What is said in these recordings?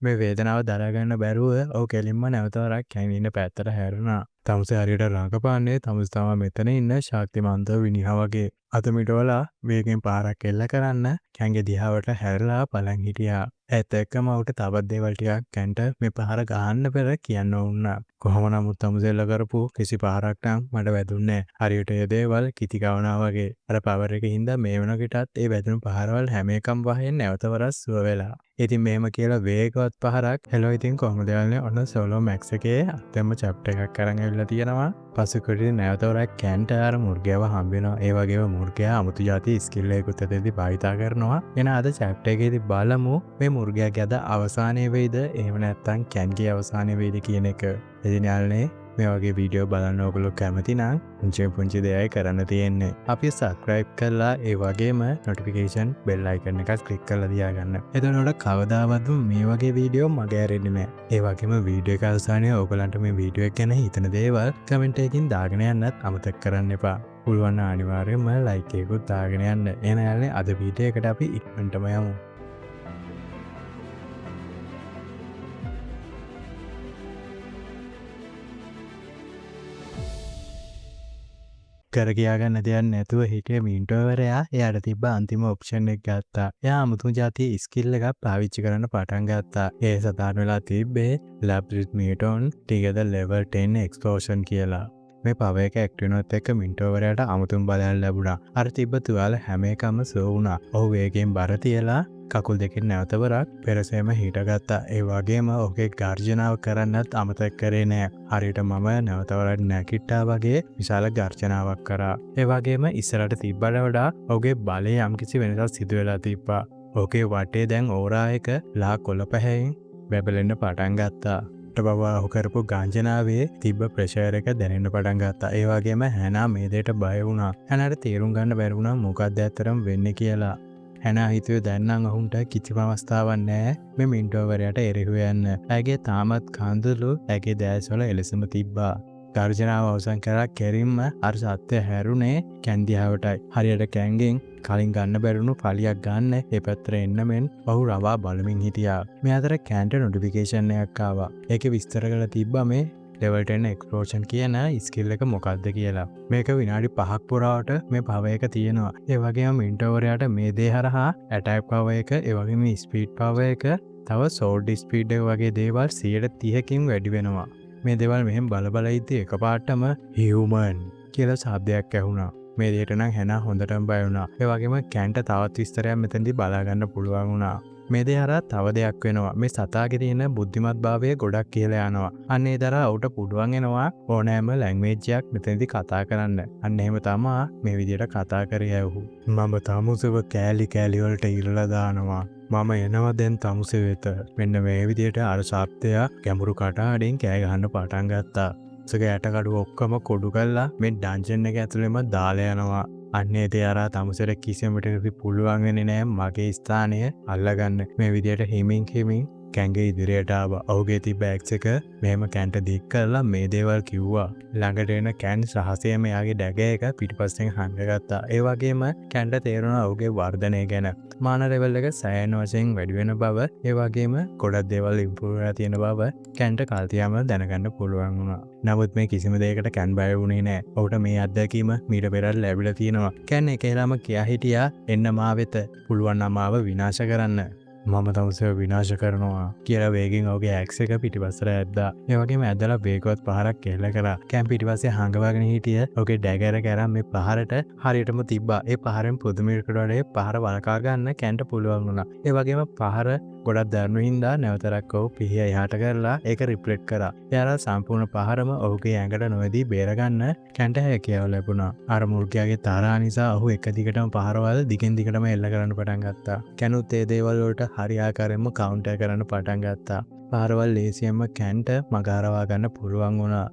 මේ වේදනාව දරාගන්න බැරුව ඔහු කෙලින්ම නැවත වරක් කැන් ඉන්න පැත්තට හැරුණා. තමුසේ හරියට රඟපාන්නේ තමුසේ තමා මෙතන ඉන්න ශක්තිමන්ත විනිහා වගේ. අත මිටවලා වේගෙන් පාරක් එල්ල කරන්න කැන්ගේ දිහාවට හැරිලා බලන් හිටියා. ඒත් එක්කම ඔහුට තවත් දේවල් ටිකක් කැන්ට මේ පහර ගහන්න පෙර කියන්න වුණා. කොහොම නමුත් තමුසෙල්ල කරපු කිසි පහරක් නම් මට වැදුන්නේ නැහැ. හරියට ඒ දේවල් කිති කවනා වගේ. අර පවර් එකේ හින්දා මේ වෙනකොටත් ඒ වැදුණු පහරවල් හැම එකම වහයෙන් නැවත වරක් සුව වෙලා. ඉතින් මෙහෙම කියලා වේගවත් පහරක් හෙලෝ ඉතින් කොහොමද යන්නේ ඔන්න සෝලෝ මැක්ස් එකේ අතෙම චැප්ටර් එකක් අරන් ඇවිල්ලා තියෙනවා. පසුකොටි නැවත වරක් කැන්ට අර මුර්ගයව හම්බ වෙනවා. ඒ වගේම මුර්ගයා අමුතු જાති ස්කිල් එකකුත් ඇතේදී භාවිතා කරනවා. එන අද චැප්ටර් එකේදී බලමු මේ මුර්ගයාගේ අද අවසානයේ වෙයිද එහෙම නැත්නම් කැන්ගේ අවසානයේ වෙයිද කියන එක. ඉතින් යාළුවනේ මේ වගේ වීඩියෝ බලන්න ඔයගොල්ලෝ කැමති නම් පුංචි දෙයයි කරන්න තියෙන්නේ. අපි subscribe කරලා ඒ වගේම notification bell icon එකත් click කරලා තියාගන්න. එතකොට කවදාවත් මේ වගේ වීඩියෝ මගේ ඇරෙන්නේ නැහැ. ඒ වගේම වීඩියෝ එක අවසානයේ ඔයගොල්ලන්ට මේ වීඩියෝ එක ගැන හිතන දේවල් කමෙන්ට් එකකින් දාගෙන යන්නත් අමතක කරන්න එපා. පුළුවන් අනිවාර්යයෙන්ම like එකකුත් දාගෙන යන්න. එහෙනම් යාළුවනේ අද වීඩියෝ එකට අපි ඉක්මනටම යමු. කරගියාගන්න දෙයක් නැතුව හිටිය මින්ටෝවරයා එයාට තිබ්බ අන්තිම ඔප්ෂන් එක ගත්තා. එයා අමුතු જાති ස්කිල් එකක් පාවිච්චි කරන්න පටන් ගත්තා. ඒ සටහන් වෙලා තිබ්බේ ලැබ්රිත් මීටෝන් ටිකද level 10 explosion කියලා. මේ පව එක ඇක්ටිව්නොත් එක්ක මින්ටෝවරයාට අමුතුම බලයක් ලැබුණා. අර තිබ්බ තුවාල හැම එකම සෝ වුණා. ඔහු වේගෙන් බර තියලා කකුල් දෙකෙන් නැවතවරක් පෙරසේම හිටගත්තා. ඒ වගේම ඔහුගේ ගර්ජනාව කරන්නත් අමතක කරේ නෑ. හරියට මම නැවතවරක් නැගිට්ටා වගේ විශාල ගර්ජනාවක් කරා. ඒ වගේම ඉස්සරහට තිබ්බට වඩා ඔහුගේ බලයේ යම්කිසි වෙනසක් සිදු වෙලා තිබ්බා. ඔහුගේ වටේ දැන් ඕරා එක ලා කොළ පැහැයෙන් බැබලෙන්න පටන් ගත්තා. බව ඔහු කරපු ගාංජනාවේ තිබ්බ ප්‍රෙෂර් එක දැනෙන්න පටන් ගත්තා. ඒ වගේම හැනා මේ දෙයට බය වුණා. හැනාට තේරුම් ගන්න බැරි වුණා මොකක්ද ඇත්තටම වෙන්නේ කියලා. හැනා හිතුවේ දැන් නම් ඔහුන්ට කිසිම අවස්ථාවක් නැහැ මේ මින්ටෝවරයාට එරෙහිව යන්න. ඇගේ තාමත් කඳුළු ඇගේ දැස්වල එලෙසම තිබ්බා. ගර්ජනාව අවසන් කරලා කෙරින්ම අර සත්‍ය හැරුණේ කැන්දියාවටයි. හරියට කැන්ගෙන් කලින් ගන්න බැරුණු පලියක් ගන්න ඒ පැත්තට එන්න මෙන් ඔහු රවා බලමින් හිටියා. මේ අතර කැන්ට නොටිෆිකේෂන් එකක් ආවා. ඒකේ විස්තර කරලා තිබ්බා මේ level 10 explosion කියන ස්කිල් එක මොකක්ද කියලා. මේක විනාඩි 5ක් පුරාවට මේ පව එක තියෙනවා. ඒ වගේම මින්ටෝවරයාට මේ දේ හරහා attack power එක, ඒ වගේම speed power එක, තව sword speed එක වගේ දේවල් 130කින් වැඩි වෙනවා. මේ දේවල් මෙහෙම බල ඉද්දි එකපාරටම human කියලා શબ્දයක් ඇහුණා. මේ දෙයට නම් හැනා හොඳටම බය වුණා. ඒ වගේම කැන්ට තවත් විස්තරයක් මෙතනදී බලා ගන්න පුළුවන් වුණා. මේ දේ හරහා තව දෙයක් වෙනවා. මේ සතාගේ තියෙන බුද්ධිමත් භාවය ගොඩක් කියලා යනවා. අන්න ඒ දරා උට පුළුවන් වෙනවා ඕනෑම ලැන්ග්වේජ් එකක් මෙතනදී කතා කරන්න. අන්න එහෙම තමයි මේ විදියට කතා කරේ ඔහු. මම තමුසෙව කෑලි කෑලි වලට ඉරලා දානවා. මම එනවා දැන් තමුසෙ වෙත. මෙන්න මේ විදියට අර ශබ්දය ගැඹුරු කටහඬින් කෑ ගහන්න පටන් ගත්තා. සගේ ඇටකඩු ඔක්කොම කොඩු කරලා මේ ඩන්ජන් එක ඇතුළෙම දාලා යනවා. අන්නේ දේ අරා තමුසෙට කිසිම විටක පුළුවන් වෙන්නේ නෑ මගේ ස්ථානය අල්ලගන්න. මේ විදියට හිමින් කැන්ගේ ඉදිරියට ආවා. ඔහුගේ තිබ්බ ඇක්ස් එක මෙහෙම කැන්ට දික් කරලා මේ දේවල් කිව්වා. ළඟට එන කැන් රහසේම එයාගේ ඩැග එක පිටිපස්සෙන් හංගගත්තා. ඒ වගේම කැන්ට තේරුණා ඔහුගේ වර්ධනය ගැන. මාන ලෙවල් එක සෑහෙන වශයෙන් වැඩි වෙන බව, ඒ වගේම ගොඩක් දේවල් ඉම්ප්‍රූව් වෙලා තියෙන බව කැන්ට කල්තියාම දැනගන්න පුළුවන් වුණා. නමුත් මේ කිසිම දෙයකට කැන් බය වුණේ නෑ. ඔහුට මේ අත්දැකීම මීට පෙරත් ලැබිලා තියෙනවා. කැන් එකේලාම කියා හිටියා එන්න මා වෙත. පුළුවන් නම් මාව විනාශ කරන්න. මම තමුසෙව විනාශ කරනවා කියලා වේගෙන් ඔහුගේ ඇක්ස් එක පිටිපස්සට ඇද්දා. ඒ වගේම ඇදලා වේගවත් පහරක් එල්ල කරා. කැන් පිටිපස්සේ හංගවාගෙන හිටිය ඔහුගේ ඩැගර් එක අරන් මේ පහරට හරියටම තිබ්බා. ඒ පහරෙන් පුදුමයකට වඩා පහර වළකා ගන්න කැන්ට පුළුවන් වුණා. ඒ වගේම පහර ගොඩක් දරුණු හින්දා නැවතරක් ඔහු පිහිය එහාට කරලා ඒක රිප්ලෙට් කරා. එයාලා සම්පූර්ණ පහරම ඔහුගේ ඇඟට නොවැදී බේරගන්න කැන්ට හැකියාව ලැබුණා. අර මුර්ගයාගේ තරහා නිසා ඔහු එක දිගටම පහරවල් දිගින් දිගටම එල්ල කරන්න පටන් ගත්තා. කැනුත් ඒ දේවල් වලට හරියාකාරයෙන්ම කවුන්ටර් කරන්න පටන් ගත්තා. පහරවල් ලේසියෙන්ම කැන්ට මගහරවා ගන්න පුළුවන් වුණා.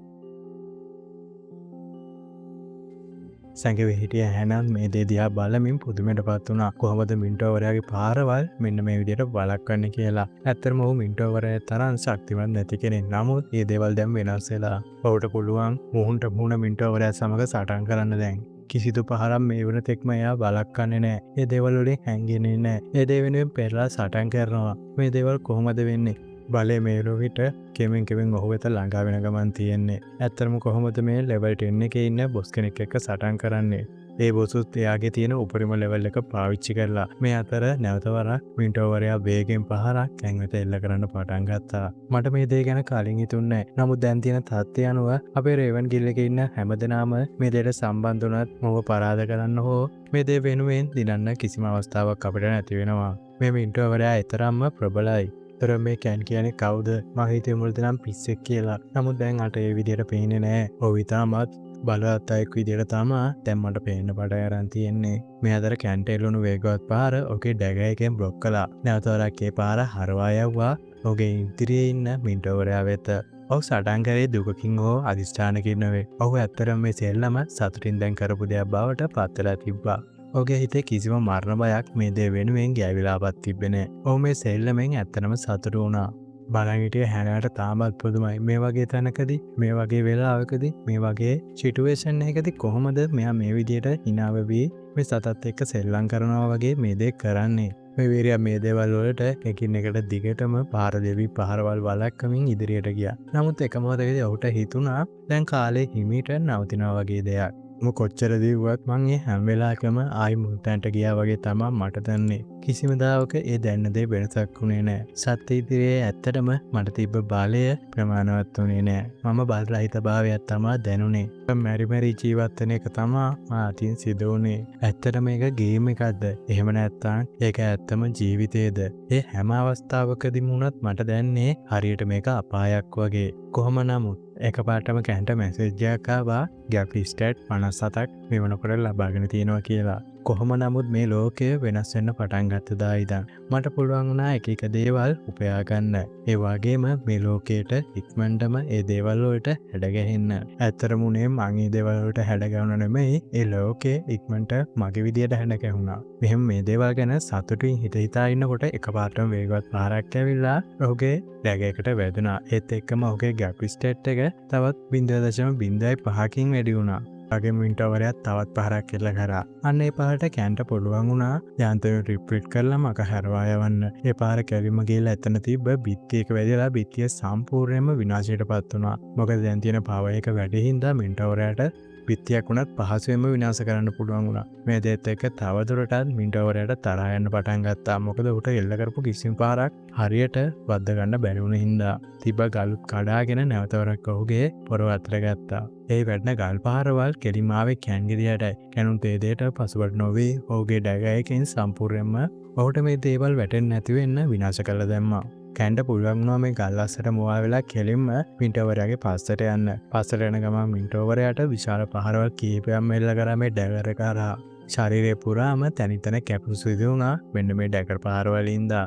සැඟෙවි හිටිය හැනන් මේ දේ දිහා බලමින් පුදුමයටපත් වුණා. කොහොමද මින්ටෝවරයාගේ පාරවල් මෙන්න මේ විදිහට වළක්වන්නේ කියලා. ඇත්තටම ඔහු මින්ටෝවරයා තරම් ශක්තිමත් නැති කෙනෙක්. නමුත් මේ දේවල් දැන් වෙනස් වෙලා. ඔහුට පුළුවන් මුහුණට මුහුණ මින්ටෝවරයා සමග සටන් කරන්න දැන්. කිසිදු පහරක් මේ වන තෙක්ම එයා බලක්වන්නේ නෑ. ඒ දේවල් වලින් හැංගෙන්නේ නෑ. ඒ දේ වෙනුවෙන් පෙරලා සටන් කරනවා. මේ දේවල් කොහොමද වෙන්නේ? බලය මේලොවිට කෙමෙන් කෙමෙන් ඔහු වෙත ළඟා වෙන ගමන් තියෙන්නේ. ඇත්තරම කොහොමද මේ ලෙවල් 10 එකේ ඉන්න බොස් කෙනෙක් එක්ක සටන් කරන්නේ? ඒ බොසුත් එයාගේ තියෙන උපරිම ලෙවල් එක පාවිච්චි කරලා මේ අතර නැවත වරක් මින්ටෝවරයා වේගෙන් පහරක් කැන් වෙත එල්ල කරන්න පටන් ගත්තා. මට මේ දේ ගැන කලින් හිතුන්නේ නැහැ. නමුත් දැන් තියෙන තත්ත්වය අනුව අපේ රේවන් ගිල්ඩ් එකේ ඉන්න හැමදෙනාම මේ දෙයට සම්බන්ධ වුණත් මොව පරාද කරන්න හෝ මේ දේ වෙනුවෙන් දිනන්න කිසිම අවස්ථාවක් අපිට නැති වෙනවා. මේ මින්ටෝවරයා ඊතරම්ම ප්‍රබලයි. තර මේ කැන් කියන්නේ කවුද? මම හිතුවේ මුලදී නම් පිස්සෙක් කියලා. නමුත් දැන් අට ඒ විදියට පේන්නේ නැහැ. ඔව් ඊටමත් බලවත් අයෙක් විදියට තමා දැන් මට පේන්න පටන් අරන් තියෙන්නේ. මේ අතර කැන්ට එල්ලුණු වේගවත් පාර ඔහුගේ ඩැග එකෙන් බ්ලොක් කළා. නැවත වරක් ඒ පාර හරවා යවුවා ඔහුගේ ඉදිරියේ ඉන්න මින්ටෝවරයා වෙත. ඔහු සටන් කරේ දුකකින් හෝ අදිෂ්ඨානකින් නෙවෙයි. ඔහු ඇත්තටම මේ සෙල්ලම සතුටින් දැන් කරපු දෙයක් බවට පත් වෙලා තිබ්බා. ඔහුගේ හිතේ කිසිම මරණ බයක් මේ දේ වෙනුවෙන් ගෑවිලාවත් තිබ්බේ නැහැ. ඔහු මේ සෙල්ලමෙන් ඇත්තටම සතුටු වුණා. බලන් හිටිය හැනට තාමත් පුදුමයි. මේ වගේ තැනකදී මේ වගේ වෙලාවකදී මේ වගේ සිටුේෂන් එකකදී කොහොමද මෙයා මේ විදියට hina වෙවි මේ සතත් එක්ක සෙල්ලම් කරනවා වගේ මේ දේ කරන්නේ? මේ වීරයා මේ දේවල් වලට එකින් එකට දිගටම පාර දෙවි පහරවල් වළක්වමින් ඉදිරියට ගියා. නමුත් එක මොහොතකදී ඔහුට හිතුණා දැන් කාලේ හිමීට නවතිනවා වගේ දෙයක්. කොච්චර දිව්වත් මං ඒ හැම වෙලාවකම ආයි මුල්තැන්ට ගියා වගේ තමා මට දැනෙන්නේ. කිසිම දාවක ඒ දැන්න දේ වෙනසක් වුණේ නැහැ. සත්‍ය ඉදිරියේ ඇත්තටම මට තිබ්බ බලය ප්‍රමාණවත් වුණේ නැහැ. මම බල රහිතභාවයක් තමා දැනුනේ. මැරි මැරි ජීවත් වෙන එක තමා මා අතින් සිදු වුණේ. ඇත්තටම මේක ගේම් එකක්ද? එහෙම නැත්නම් ඒක ඇත්තම ජීවිතේද? ඒ හැම අවස්ථාවකදීම වුණත් මට දැනන්නේ හරියට මේක අපායක් වගේ. කොහොම නමුත් එකපාරටම කැන්ට මැසේජ් එකක් ආවා ගැප් ස්ටැට් 57ක් මේ වෙනකොට ලබාගෙන තියෙනවා කියලා. කොහොම නමුත් මේ ලෝකය වෙනස් වෙන්න පටන් ගත්ත දා ඉඳන් මට පුළුවන් වුණා එක එක දේවල් උපයා ගන්න. ඒ වගේම මේ ලෝකයට ඉක්මනටම ඒ දේවල් වලට හැඩගැහෙන්න. ඇත්තටම උනේ මං ඒ දේවල් වලට හැඩගැහුණා නෙමෙයි. ඒ ලෝකේ ඉක්මනට මගේ විදියට හැඩගැහුණා. මෙහෙම මේ දේවල් ගැන සතුටින් හිතා ඉන්නකොට එකපාරටම වේගවත් පාරක් ඇවිල්ලා ඔහුගේ ඩැගයකට වැදුනා. ඒත් එක්කම ඔහුගේ ගැප් ස්ටේට් එක තවත් 0.05කින් වැඩි වුණා. වගේ මින්ටෝවරයක් තවත් පහරක් කෙල්ල කරා. අන්න ඒ පාරට කැන්ට පුළුවන් වුණා යන්ත්‍රය රිප්‍රීට් කරලා මක හැරවා යවන්න. ඒ පාර කැවිම ගිහලා එතන තිබ්බ බිත්තියක වැදිලා බිත්තිය සම්පූර්ණයෙන්ම විනාශයට පත් වුණා. මොකද දැන් තියෙන පවර් එක වැඩි හින්දා මින්ටෝවරයට බිත්තියක් වුණත් පහසුවෙන්ම විනාශ කරන්න පුළුවන් වුණා. මේ දෙයත් එක්ක තවදුරටත් මින්ටෝවරයට තරහා යන්න පටන් ගත්තා. මොකද උට එල්ල කරපු කිසිම පාරක් හරියට වද්ද ගන්න බැරි වුණ හින්දා තිබ්බ ගල් කඩාගෙන නැවතවරක් ඔහුගේ පොරව අතර ගත්තා. ඒ වැඩන ගල් පාරවල් කෙලින්ම ආවේ කැන්ගිරියටයි. කැනුන් තේ දෙයට පසුබට නොවේ ඔහුගේ ඩැගයකින් සම්පූර්ණයෙන්ම ඔහුට මේ දේවල් වැටෙන්නේ නැති වෙන්න විනාශ කළා දැම්මා. කැන්ට පුළුවන් වුණා මේ ගල් අස්සට මුවා වෙලා කෙලින්ම මින්ටෝවරයාගේ පස්සට යන්න. පස්සට යන ගමන් මින්ටෝවරයාට විශාල පහරවල් කීපයක් මෙල්ල කරා මේ ඩැගර් කරා. ශරීරය පුරාම තනි තන කැපුම් සිදු වුණා මෙන්න මේ ඩැගර් පාරවලින්දා.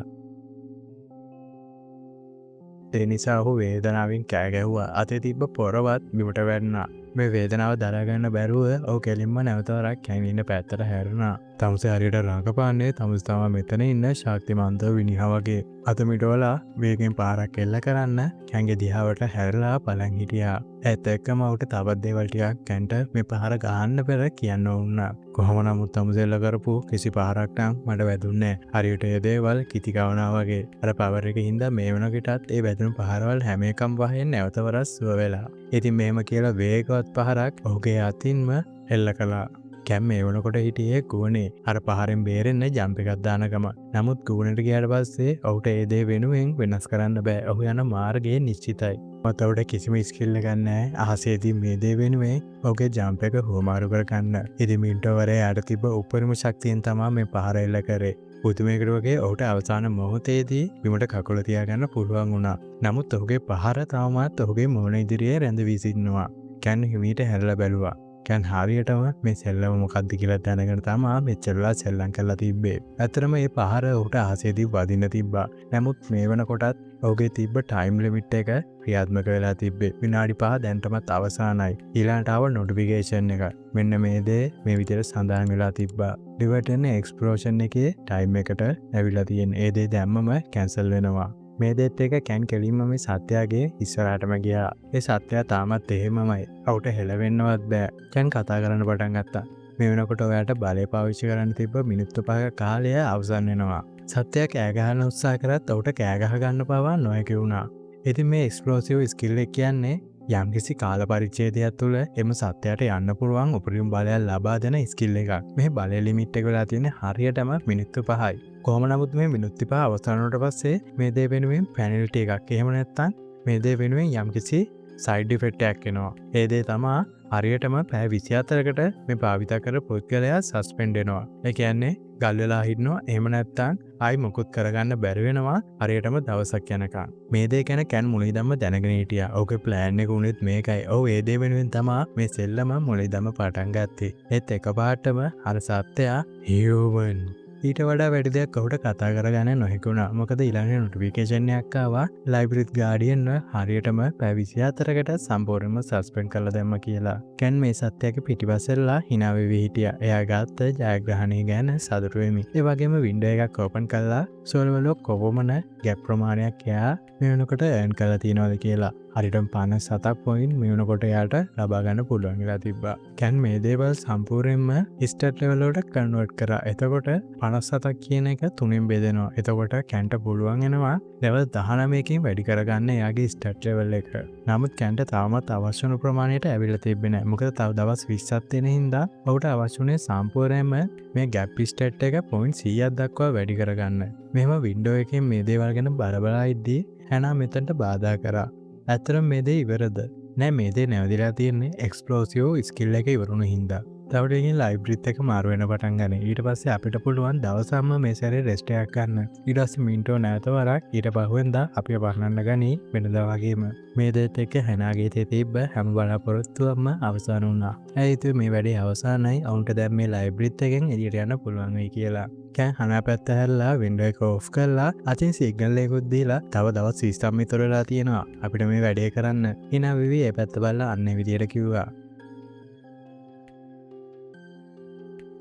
ඒ නිසා ඔහු වේදනාවෙන් කෑ ගැහුවා. අතේ තිබ්බ පොරවත් බිමට වැටුණා. මේ වේදනාව දරාගන්න බැරුව ඔහු කෙලින්ම නැවතවරක් කැන් ඉන්න පැත්තට හැරුණා. තමුසේ හරියට රඟපාන්නේ තමුසේ තමයි මෙතන ඉන්න ශක්තිමන්ත විනිහා වගේ. අත මිටවලා වේගෙන් පාරක් එල්ල කරන්න කැන්ගේ දිහාවට හැරලා බලන් හිටියා. ඒත් එක්කම ඔහුට තවත් දේවල් ටිකක් කැන්ට මේ පහර ගහන්න පෙර කියන්න වුණා. කොහොම නමුත් තමුසේ එල්ල කරපු කිසි පහරක් නම් මට වැදුන්නේ නැහැ. හරියට ඒ දේවල් කිති කවනා වගේ. අර පවර් එකේ හින්දා මේ වෙනකොටත් ඒ වැදුණු පහරවල් හැම එකම වහයෙන් නැවතවරක් සුව වෙලා. ඉතින් මෙහෙම කියලා වේගවත් පහරක් ඔහුගේ අතින්ම එල්ල කළා. කැම් මේ වනකොට හිටියේ ගුවනේ. අර පහරෙන් බේරෙන්න ජම්ප් එකක් දාන ගම. නමුත් ගුවනට ගියාට පස්සේ ඔහුට ඒ දේ වෙනුවෙන් වෙනස් කරන්න බෑ. ඔහු යන මාර්ගය නිශ්චිතයි. මතවට කිසිම ස්කිල් එකක් නැහැ. අහසේදී මේ දේ වෙනුවෙන් ඔහුගේ ජම්ප් එක හුවමාරු කර ගන්න. ඉතින් මින්ටෝවරයාට තිබ්බ උපරිම ශක්තියෙන් තමයි මේ පහර එල්ල කරේ. පුදුමයකට වගේ ඔහුට අවසාන මොහොතේදී බිමට කකුල තියාගන්න පුළුවන් වුණා. නමුත් ඔහුගේ පහර තවමත් ඔහුගේ මුහුණ ඉදිරියේ රැඳවී සිටිනවා. කැන් හිමීට හැරලා බැලුවා. කැන් හරියටම මේ සෙල්ලම මොකක්ද කියලා දැනගෙන තමයි මෙච්චරලා සෙල්ලම් කරලා තිබ්බේ. ඇත්තටම මේ පහර ඔහුට ආසේදී වදින්න තිබ්බා. නමුත් මේ වෙනකොටත් ඔහුගේ තිබ්බ ටයිම් ලිමිට් එක ක්‍රියාත්මක වෙලා තිබ්බේ. විනාඩි 5 දැන්ටමත් අවසానයි. ඊළඟට ආව නොටිෆිකේෂන් එක. මෙන්න මේ දේ මේ විදිහට සඳහන් වෙලා තිබ්බා. ඩිවර්ටන් එක්ස්ප්ලෝෂන් එකේ ටයිම් එකට ඇවිල්ලා තියෙන. ඒ දේ දැම්මම කැන්සල් වෙනවා. මේ දෙත් එක කැන් කෙලින්ම මේ සත්‍යයේ ඉස්සරහටම ගියා. ඒ සත්‍යය තාමත් එහෙමමයි. අවුට හෙලවෙන්නවත් බෑ. කැන් කතා කරන්න පටන් ගත්තා. මේ වෙනකොට ඔයාට බලය පාවිච්චි කරන්න තිබ්බ මිනිත්තු 5ක කාලය අවසන් වෙනවා. සත්‍යයක් කෑගහන්න උත්සා කරත් ඔහුට කෑගහ ගන්න පවා නොහැකි වුණා. ඉතින් මේ එක්ස්ප්ලෝසිව් ස්කිල් එක කියන්නේ යම්කිසි කාල පරිච්ඡේදයක් තුළ එම සත්‍යයට යන්න පුළුවන් උපරිම බලයක් ලබා දෙන ස්කිල් එකක්. මේ බලය ලිමිට් එක වෙලා තියෙන්නේ හරියටම මිනිත්තු 5යි. කොහොම නමුත් මේ මිනිත්තු 5 අවසන් වුණාට පස්සේ මේ දේ වෙනුවෙන් පැනල්ටි එකක්. එහෙම නැත්නම් මේ දේ වෙනුවෙන් යම්කිසි සයිඩ් ඉෆෙක්ට් එකක් එනවා. ඒ දේ තමයි හරියටම පැය 24කට මේ භාවිත කර පුද්ගලයා සස්පෙන්ඩ් වෙනවා. ඒ කියන්නේ ගල් වෙලා හිටිනවා. එහෙම නැත්නම් ආයි මොකුත් කරගන්න බැරි වෙනවා හරියටම දවසක් යනකම්. මේ දේ ගැන කැන් මුලින්දම දැනගෙන හිටියා. ඔහුගේ ප්ලෑන් එක උනේත් මේකයි. ඔව් ඒ දේ වෙනුවෙන් තමයි මේ සෙල්ලම මුලින්දම පටන් ගත්තේ. ඒත් එකපාරටම අර සත්‍යයා හියුමන් ඊට වඩා වැඩි දෙයක් ඔහුට කතා කරගන්න නොහැකුණා. මොකද ඊළඟ නොටිෆිකේෂන් එකක් ආවා ලයිබ්‍රරිත් ගාඩියන්ව හරියටම පැය 24කට සම්පූර්ණයෙන්ම සස්පෙන්ඩ් කරලා දැම්මා කියලා. කැන් මේ සත්‍යයක පිටිපස්සෙල්ලා hina වෙවි හිටියා. එයා ගත්ත ජයග්‍රහණය ගැන සතුටු වෙමි. ඒ වගේම වින්ඩෝ එකක් ඕපන් කරලා සෝල්වල කොහොමන ගැප් ප්‍රමාණයක් එයා මේ වෙනකොට earn කරලා තියෙනවද කියලා හරියටම 57ක් පොයින්ට් මේ වෙනකොට එයාට ලබා ගන්න පුළුවන් වෙලා තිබ්බා. කැන් මේ දේවල් සම්පූර්ණයෙන්ම ස්ටාර්ට් ලෙවල් වලට කන්වර්ට් කරා. එතකොට 57ක් කියන එක තුනෙන් බෙදෙනවා. එතකොට කැන්ට පුළුවන් වෙනවා ලෙවල් 19කින් වැඩි කරගන්න එයාගේ ස්ටාර්ට් ලෙවල් එක. නමුත් කැන්ට තාමත් අවශ්‍ය වුණු ප්‍රමාණයට ඇවිල්ලා තිබෙන්නේ නැහැ. මොකද තව දවස් 20ක් තියෙන හින්දා ඔහුට අවශ්‍ය වුණේ සම්පූර්ණයෙන්ම මේ ගැප් ස්ටාර්ට් එක පොයින්ට් 100ක් දක්වා වැඩි කරගන්න. මෙහෙම වින්ඩෝ එකෙන් මේ දේවල් ගැන බල ඉද්දී හැනා මෙතනට බාධා කරා. ඇත්තරම මේ දේ ඉවරද? නෑ, මේ දේ නැවතිලා තියෙන්නේ එක්ස්ප්ලෝසිව් ස්කිල් එක ඉවරුණු හින්දා. තව ටිකකින් ලයිබ්‍රරිත් එක මාරු වෙන පටන් ගන්න. ඊට පස්සේ අපිට පුළුවන් දවසක්ම මේ සැරේ රෙස්ට් එකක් ගන්න. ඊට පස්සේ මින්ටෝ නැවත වරක් ඊට පහුවෙන්දා අපිව පහන්නන්න ගනි වෙනදා වගේම. මේ දේත් එක්ක හැනාගේ තේ තිබ්බ හැම බලාපොරොත්තුවක්ම අවසන් වුණා. ඇයි මේ වැඩේ අවසానයි. අවුන්ට දැන් මේ ලයිබ්‍රරිත් එකෙන් එළියට යන්න පුළුවන් වෙයි කියලා. කැන් හනා පැත්ත හැරලා වින්ඩෝ එක ඕෆ් කරලා අතින් සිග්නල් එකකුත් දීලා තව දවස් 20ක් විතර වෙලා තියෙනවා අපිට මේ වැඩේ කරන්න. hina වෙවි ඒ පැත්ත බලලා අන්න ඒ විදියට කිව්වා.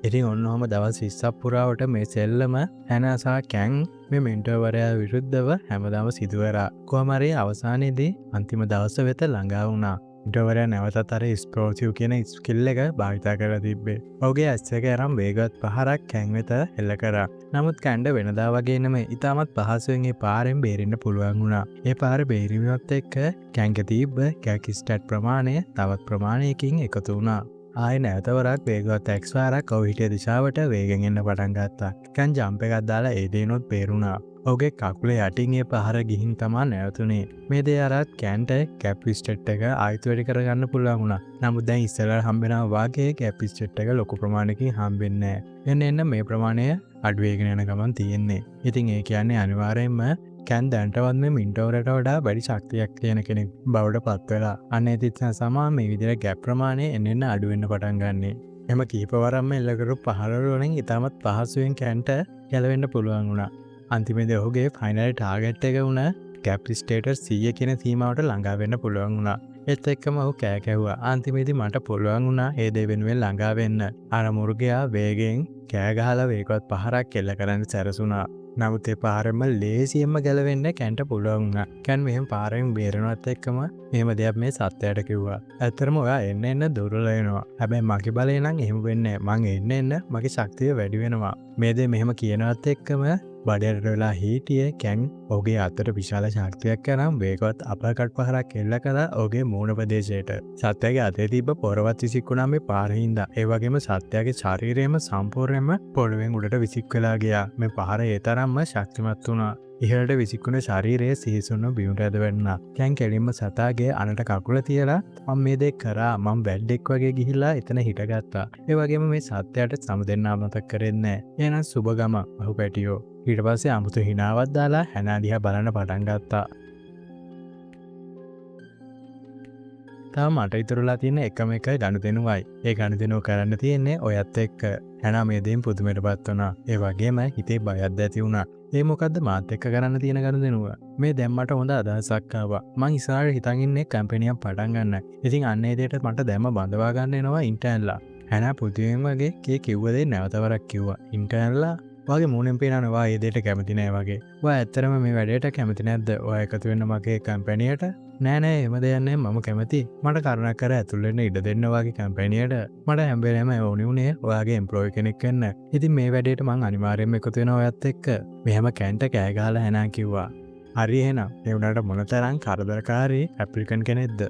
ඉතින් ඔන්නෝම දවස් 20ක් පුරාවට මේ සෙල්ලම හැනාසා කැන් මේ මෙන්ටර්වරයා විරුද්ධව හැමදාම සිදුවරා. කොහොම හරි අවසානයේදී අන්තිම දවස වෙත ළඟා වුණා. මෙන්ටර්වරයා නැවතත් අර එක්ස්ප්ලෝසිව් කියන ස්කිල් එක භාවිත කරලා තිබ්බේ. ඔහුගේ ඇස් එක අරන් වේගවත් පහරක් කැන් වෙත එල්ල කරා. නමුත් කැන්ඩ වෙනදා වගේ නෙමෙයි. ඉතාමත් පහසුවෙන් ඒ පාරෙන් බේරෙන්න පුළුවන් වුණා. ඒ පාරේ බේරීමත් එක්ක කැන්ක තිබ්බ කැක් ස්ටැට් ප්‍රමාණය තවත් ප්‍රමාණයකින් එකතු වුණා. ආය නැවතවරක් වේගවත් එක්ස් වාරක් ඔහු හිටිය දිශාවට වේගෙන් එන්න පටන් ගත්තා. කැන් ජම්ප් එකක් දාලා ඒ දේනොත් බේරුණා. ඔහුගේ කකුලේ යටින් ඒ පහර ගිහින් තමා නැවතුනේ. මේ දේ අරත් කැන්ට කැප් ස්ටෙට් එක ආයෙත් වැඩි කරගන්න පුළුවන් වුණා. නමුත් දැන් ඉස්සරහට හම්බෙනවා වාගේ කැප් ස්ටෙට් එක ලොකු ප්‍රමාණයකින් හම්බෙන්නේ නැහැ. එන්න මේ ප්‍රමාණය අඩු වෙගෙන යන ගමන් තියෙන්නේ. ඉතින් ඒ කියන්නේ අනිවාර්යයෙන්ම කැන් දැන්ටවත් මේ මින්ටෝරට වඩා වැඩි ශක්තියක් තියෙන කෙනෙක් බවට පත් වෙලා. අන්න ඒ තිස්සා සමා මේ විදිහට ගැප් ප්‍රමාණය එන්න අඩු වෙන්න පටන් ගන්නෙ. එම කීපවරක්ම එල්ල කරපු පහර වලින් ඉතාමත් පහසුවෙන් කැන්ට ගැලවෙන්න පුළුවන් වුණා. අන්තිමේදී ඔහුගේ ෆයිනල් ටාගට් එක වුණ කැප් ස්ටේටස් 100 කියන සීමාවට ළඟා වෙන්න පුළුවන් වුණා. ඒත් එක්කම ඔහු කෑ ගැහුවා. අන්තිමේදී මට පුළුවන් වුණා ඒ දේ වෙනුවෙන් ළඟා වෙන්න. අර මුර්ගයා වේගෙන් කෑ ගහලා වේගවත් පහරක් එල්ල කරන්න සැරසුණා. නමුත් ඒ පාරෙම ලේසියෙන්ම ගැලවෙන්න කැන්ට පුළුවන් වුණා. කැන් මෙහෙම පාරෙන් බේරෙනවත් එක්කම මෙහෙම දෙයක් මේ සත්‍යයට කිව්වා. ඇත්තටම ඔයා එන්න දුර්වල වෙනවා. හැබැයි මගේ බලය නම් එහෙම වෙන්නේ නැහැ. මං එන්න මගේ ශක්තිය වැඩි වෙනවා. මේ දේ මෙහෙම කියනවත් එක්කම බඩයට වෙලා හිටියේ කැන් ඔහුගේ අතට විශාල ශක්තියක් කරන් වේගවත් අපකට් පහරක් එල්ල කළා ඔහුගේ මූණ ප්‍රදේශයට. සත්‍යයේ අතේ තිබ්බ පොරවත් විසිකුණා මේ පාරේ හින්දා. ඒ වගේම සත්‍යයේ ශරීරයම සම්පූර්ණයෙන්ම පොළවෙන් උඩට විසික් වෙලා ගියා. මේ පහර ඒ තරම්ම ශක්තිමත් වුණා. ඉහළට විසිකුණ ශරීරයේ සිහිසුණු බිමට ඇද වැටුණා. කැන් කෙලින්ම සතාගේ අනට කකුල තියලා මම මේ දේ කරා. මම වැල්ඩෙක් වගේ ගිහිල්ලා එතන හිටගත්තා. ඒ වගේම මේ සත්‍යයට සමුදෙන්න අමතක කරෙන්නේ නැහැ. එහෙනම් සුබගම අහු පැටියෝ. ඊට පස්සේ අමුතු හිනාවක් දාලා හැනා දිහා බලන්න පටන් ගත්තා. තව මට ඉතුරුලා තියෙන එකම එක ගනුදෙනුවයි. ඒ ගනුදෙනුව කරන්න තියෙන්නේ ඔයත් එක්ක. හැනා මේ දේෙන් පුදුමයටපත් වුණා. ඒ වගේම හිතේ බයත් ඇති වුණා. ඒ මොකද්ද මාත් එක්ක කරන්න තියෙන ගනුදෙනුව? මේ දැන් මට හොඳ අදහසක් ආවා. මං ඉස්සරහට හිතන් ඉන්නේ කම්පැනියක් පටන් ගන්න. ඉතින් අන්න ඒ දෙයට මට දැම්ම බඳවා ගන්න එනවා ඉන්ටර්න්ලා. හැනා පුදුමයෙන් වගේ කේ කිව්ව දේ නැවතවරක් කිව්වා. ඉන්ටර්න්ලා වගේ මූණෙන් පේනනවා ඒ දෙයට කැමති නෑ වගේ. ඔයා ඇත්තටම මේ වැඩේට කැමති නැද්ද? ඔයා එකතු වෙන්න මගේ කම්පැනියට? නෑ නෑ එහෙම දෙයක් නෑ මම කැමති. මට කරුණක් කර ඇතුල් වෙන්න ඉඩ දෙන්න වගේ කම්පැනියට. මට හැම වෙලේම ඕනි උනේ ඔයාගේ එම්ප්ලොයි කෙනෙක් වෙන්න. ඉතින් මේ වැඩේට මං අනිවාර්යයෙන්ම එකතු වෙනවා ඔයත් එක්ක. මෙහෙම කැන්ට කෑ ගහලා හැනා කිව්වා. හරි එහෙනම් ඒ උනාට මොනතරම් කරදරකාරී ඇප්ලිකන් කෙනෙක්ද?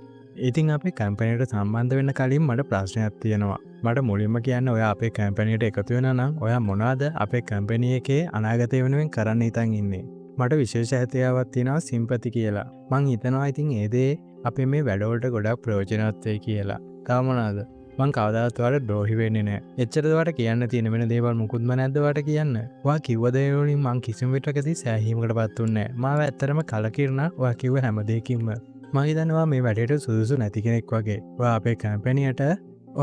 ඉතින් අපේ කම්පැනියට සම්බන්ධ වෙන්න කලින් මට ප්‍රශ්නයක් තියෙනවා. මට මුලින්ම කියන්න ඔයා අපේ කම්පැනියට එකතු වෙනවා නම් ඔයා මොනවාද අපේ කම්පැනි එකේ අනාගතය වෙනුවෙන් කරන්න හිතන් ඉන්නේ? මට විශේෂ හැකියාවක් තියෙනවා සිම්පති කියලා. මං හිතනවා ඉතින් ඒ දේ අපේ මේ වැඩවලට ගොඩක් ප්‍රයෝජනවත් වෙයි කියලා. තව මොනවාද? මං කවදාවත් ඔයාලට ද්‍රෝහි වෙන්නේ නැහැ. එච්චරද ඔයාලට කියන්න තියෙන වෙන දේවල් මුකුත්ම නැද්ද ඔයාලට කියන්න? ඔයා කිව්ව දේ වලින් මං කිසිම විටකදී සෑහීමකටපත් උන්නේ නැහැ. මාව ඇත්තටම කලකිරුණා ඔයා කිව්ව හැම දෙයකින්ම. මං හිතනවා මේ වැඩේට සුදුසු නැති කෙනෙක් වගේ. ඔයා අපේ කම්පැනියට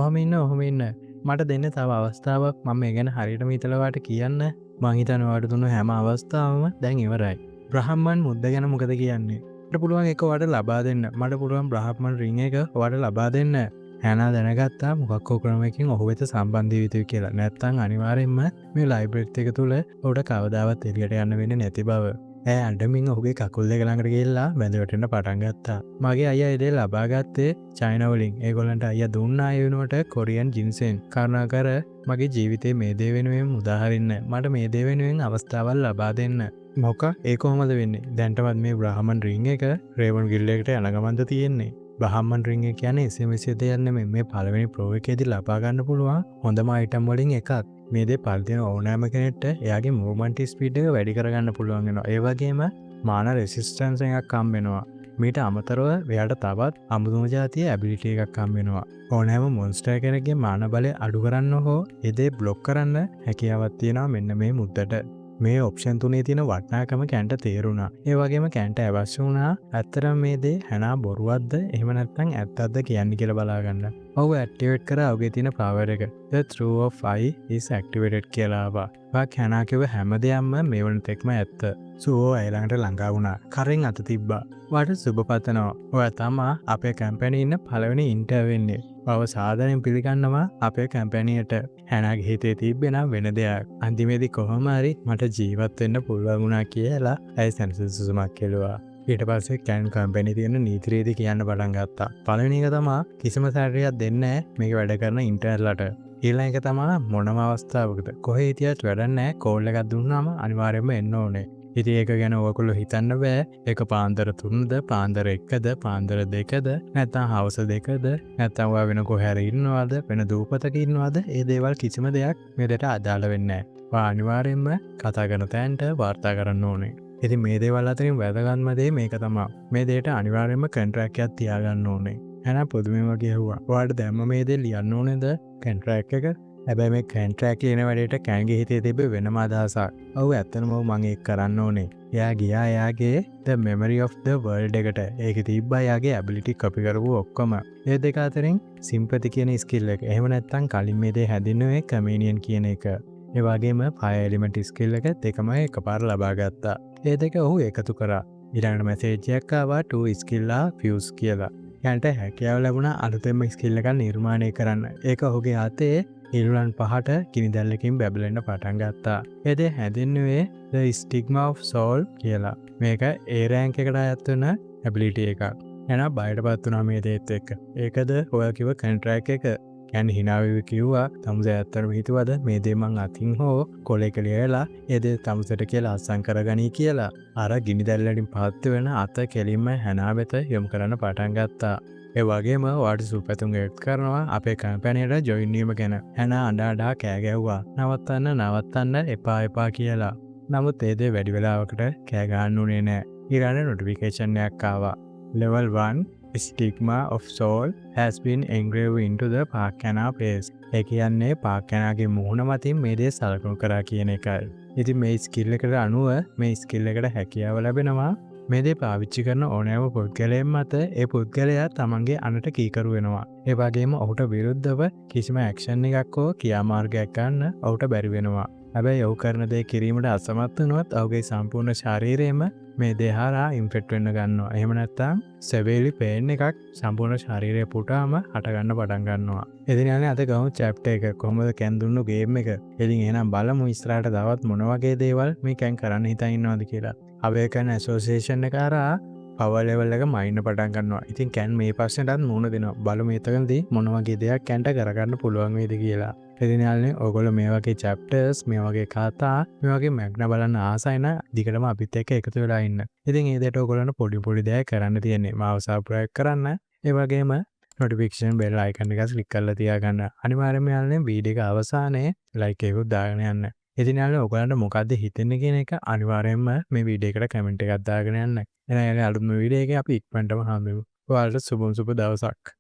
ඔහම ඉන්න. මට දෙන්න තව අවස්ථාවක් මම මේ ගැන හරියටම හිතලා ඔයාලට කියන්න. මං හිතනවා ඔයාලට දුන්න හැම අවස්ථාවම දැන් ඉවරයි. බ්‍රහ්මන් මුද්ද ගැන මොකද කියන්නේ? මට පුළුවන් එක ඔයාලට ලබා දෙන්න. මට පුළුවන් බ්‍රහ්මන් රින් එක ඔයාලට ලබා දෙන්න. හැනා දැනගත්තා මොකක් හෝ ක්‍රමයකින් ඔහු වෙත සම්බන්ධ වෙ යුතුයි කියලා. නැත්නම් අනිවාර්යෙන්ම මේ ලයිබ්‍රරිත් එක තුල ඔහුට කවදාවත් එළියට යන්න වෙන්නේ නැති බව. ඇය අඬමින් ඔහුගේ කකුල් දෙක ළඟට ගිහිල්ලා බැඳ වැටෙන්න පටන් ගත්තා. මගේ අයියා ඒ දේ ලබා ගත්තේ චයිනා වලින්. ඒගොල්ලන්ට අයියා දුන්නා ඒ වෙනුවට කොරියන් ජින්සෙන්. කරුණාකර මගේ ජීවිතේ මේ දේ වෙනුවෙන් මුදාහරින්න. මට මේ දේ වෙනුවෙන් අවස්ථාවක් ලබා දෙන්න. මොකක් ඒ කොහොමද වෙන්නේ? දැන්ටමත් මේ බ්‍රහ්මන් රින් එක රේවන් ගිල්ඩ් එකට යන ගමන්ද තියෙන්නේ. බ්‍රහ්මන් රින් එක කියන්නේ SMS දෙයක් නෙමෙයි. මේ පළවෙනි ප්‍රෝ එකේදී ලබා ගන්න පුළුවන් හොඳම අයිටම් වලින් එකක්. මේ දේ පල්තින ඕනෑම කෙනෙක්ට එයාගේ මූව්මන්ට් ස්පීඩ් එක වැඩි කරගන්න පුළුවන් වෙනවා. ඒ වගේම මාන රෙසිස්ටන්ස් එකක් හම්බ වෙනවා. මීට අමතරව එයාට තවත් අමුතුම જાතිය ඇබිලිටි එකක් හම්බ වෙනවා. ඕනෑම මොන්ස්ටර් කෙනෙක්ගේ මාන බලය අඩු කරන්න හෝ ඒ දේ බ්ලොක් කරන්න හැකියාවක් තියෙනවා මෙන්න මේ මුද්දට. මේ ඔප්ෂන් තුනේ තියෙන වටිනාකම කැන්ට තේරුණා. ඒ වගේම කැන්ට අවශ්‍ය වුණා ඇත්තටම මේ දේ හැනා බොරුවක්ද එහෙම නැත්නම් ඇත්තක්ද කියන්නේ කියලා බලාගන්න. ඔව් ඇක්ටිවේට් කරා ඔහුගේ තියෙන පවර් එක. The True of I is activated කියලා ආවා. වාක් හැනා කිව්ව හැම දෙයක්ම මේ වුණ තෙක්ම ඇත්ත. සුවෝ අයලඟට ළඟා වුණා. කරෙන් අත තිබ්බා. වාට සුබ පතනවා. ඔයා තමා අපේ කම්පැනි ඉන්න පළවෙනි ඉන්ටර් වෙන්නේ. බව සාදරයෙන් පිළිගන්නවා අපේ කම්පැනියට. හැනාගේ හිතේ තිබෙන වෙන දෙයක්. අන්තිමේදී කොහොම හරි මට ජීවත් වෙන්න පුළුවන් වුණා කියලා ඇයි සැනසුමක් කෙළුවා. ඊට පස්සේ කැන් කම්පැනි තියෙන නීති රීති කියන්න පටන් ගත්තා. පළවෙනි එක තමා කිසිම සැලරියක් දෙන්නේ නැහැ මේක වැඩ කරන ඉන්ටර්න්ලට. ඊළඟ එක තමා මොනම අවස්ථාවකද කොහේ හිටියත් වැඩක් නැහැ කෝල් එකක් දුන්නාම අනිවාර්යයෙන්ම එන්න ඕනේ. ඉතින් ඒක ගැන ඔයගොල්ලෝ හිතන්න බෑ. ඒක පාන්දර 3ද, පාන්දර 1ද, පාන්දර 2ද, නැත්නම් හවස 2ද, නැත්නම් ඔයා වෙන කොහේ හරි ඉන්නවද, වෙන දූපතක ඉන්නවද? ඒ දේවල් කිසිම දෙයක් මේ දෙයට අදාළ වෙන්නේ නැහැ. ඔයා අනිවාර්යයෙන්ම කතා කරන තැනට වාර්තා කරන්න ඕනේ. ඉතින් මේ දේවල් අතරින් වැදගත්ම දේ මේක තමයි. මේ දෙයට අනිවාර්යයෙන්ම කොන්ට්‍රැක්ට් එකක් තියාගන්න ඕනේ. එහෙනම් පුදුමෙම කියුවා. ඔයාලට දැම්ම මේ දේ ලියන්න ඕනේද කොන්ට්‍රැක්ට් එක? හැබැයි මේ කොන්ට්‍රැක්ට් ලියන වැඩේට කෑන්ගේ හිතේ තිබ්බ වෙනම අදහසක්. ඔව් ඇත්තටම මම ඒක කරන්න ඕනේ. එයා ගියා එයාගේ The Memory of the World එකට. ඒකේ තිබ්බා එයාගේ ability copy කරපු ඔක්කොම. ඒ දෙක අතරින් sympathy කියන skill එක. එහෙම නැත්නම් කලින් මේ දේ හැදින්නුවේ chameleon කියන එක. ඒ වගේම fire element skill එක දෙකම එකපාර ලබා ගත්තා. ඒ දෙක ඔහු එකතු කරා. ඊළඟට මැසේජ් එකක් ආවා to skill are fuse කියලා. යන්ට හැකියාව ලැබුණා අලුතෙන්ම skill එකක් නිර්මාණය කරන්න. ඒක ඔහුගේ අතේ ඉරුලන් 5ට කිනිදැල්ලකින් බැබලෙන්න පටන් ගත්තා. ඒ දේ හැදින්නුවේ The Stigma of Soul කියලා. මේක A rank එකට අයත් වෙන ability එකක්. එහෙනම් බයටපත් වුණා මේ දේත් එක්ක. ඒකද ඔයා කිව්ව කොන්ට්‍රැක්ට් එක. කියන්නේ හිනාවෙවි කිව්වා තමුසේ ඇත්තටම හිතුවද මේ දේ මං අතින් හෝ කොලේක ලියලා ඒ දේ තමුසට කියලා අස්සම් කරගනී කියලා. අර ගිනි දැල්ලටින් පහත් වෙන අත කෙලින්ම හැනා වෙත යොමු කරන්න පටන් ගත්තා. ඒ වගේම වාට සුපැතුම් එක්ත් කරනවා අපේ කම්පැනියට ජොයින් වීම ගැන. හැනා අඬ කෑ ගැව්වා. නවත්තන්න එපා කියලා. නමුත් ඒ දේ වැඩි වෙලාවකට කෑ ගන්න උනේ නැහැ. ඊළඟ නොටිෆිකේෂන් එකක් ආවා. Level 1 Stigma of Soul has been engraved into the පාක්කැනා face. ඒ කියන්නේ පාක්කැනාගේ මුහුණ මතින් මේ දේ සලකුණු කරා කියන එකයි. ඉතින් මේ ස්කිල් එකට අනුව මේ ස්කිල් එකට හැකියාව ලැබෙනවා. මේ දේ පාවිච්චි කරන ඕනෑම පුද්ගලයෙක් මත ඒ පුද්ගලයා තමන්ගේ අනට කීකරු වෙනවා. ඒ වගේම ඔහුට විරුද්ධව කිසිම ඇක්ෂන් එකක් හෝ ක්‍රියාමාර්ගයක් ගන්න ඔහුට බැරි වෙනවා. හැබැයි ඔහු කරන දේ කිරීමට අසමත් වුණොත් ඔහුගේ සම්පූර්ණ ශරීරයම මේ දේ හරහා ඉන්ෆෙක්ට් වෙන්න ගන්නවා. එහෙම නැත්නම් සෙවීලි පේන් එකක් සම්පූර්ණ ශරීරය පුටාම හටගන්න පටන් ගන්නවා. ඉතින් යන්නේ අද ගමු chapter එක කොහොමද කැන් දුන්නු ගේම් එක. ඉතින් එහෙනම් බලමු ඉස්සරහට තවත් මොන වගේ දේවල් මේ කැන් කරන්න හිතන් ඉන්නවද කියලා. අමරිකන් ඇසෝසියේෂන් එක හරහා පවර් ලෙවල් එක මයින්න පටන් ගන්නවා. ඉතින් කැන් මේ ප්‍රශ්නෙටත් මුහුණ දෙනවා. බලමු එතනදී මොන වගේ දෙයක් කැන්ට කරගන්න පුළුවන් වේද කියලා. ඉතින් යාළුවනේ ඔයගොල්ලෝ මේ වගේ chapters මේ වගේ කතා මේ වගේ මැග්නා බලන්න ආසයි නම් දිගටම අපිත් එක්ක එකතු වෙලා ඉන්න. ඉතින් ඒ දෙයට ඔයගොල්ලන්ට පොඩි දෙයක් කරන්න තියෙන්නේ. මාව subscribe කරන්න. ඒ වගේම notification bell icon එක click කරලා තියාගන්න. අනිවාර්යයෙන්ම යාළුවනේ වීඩියෝ එක අවසානයේ like එකකුත් දාගෙන යන්න. ඉතින් යාළුවනේ ඔයගොල්ලන්ට මොකද්ද හිතෙන්නේ කියන එක අනිවාර්යයෙන්ම මේ වීඩියෝ එකට comment එකක් දාගෙන යන්න. එහෙනම් යාළුවනේ අලුත්ම වීඩියෝ එකේ අපි ඉක්මනටම හම්බෙමු. ඔයාලට සුබ දවසක්.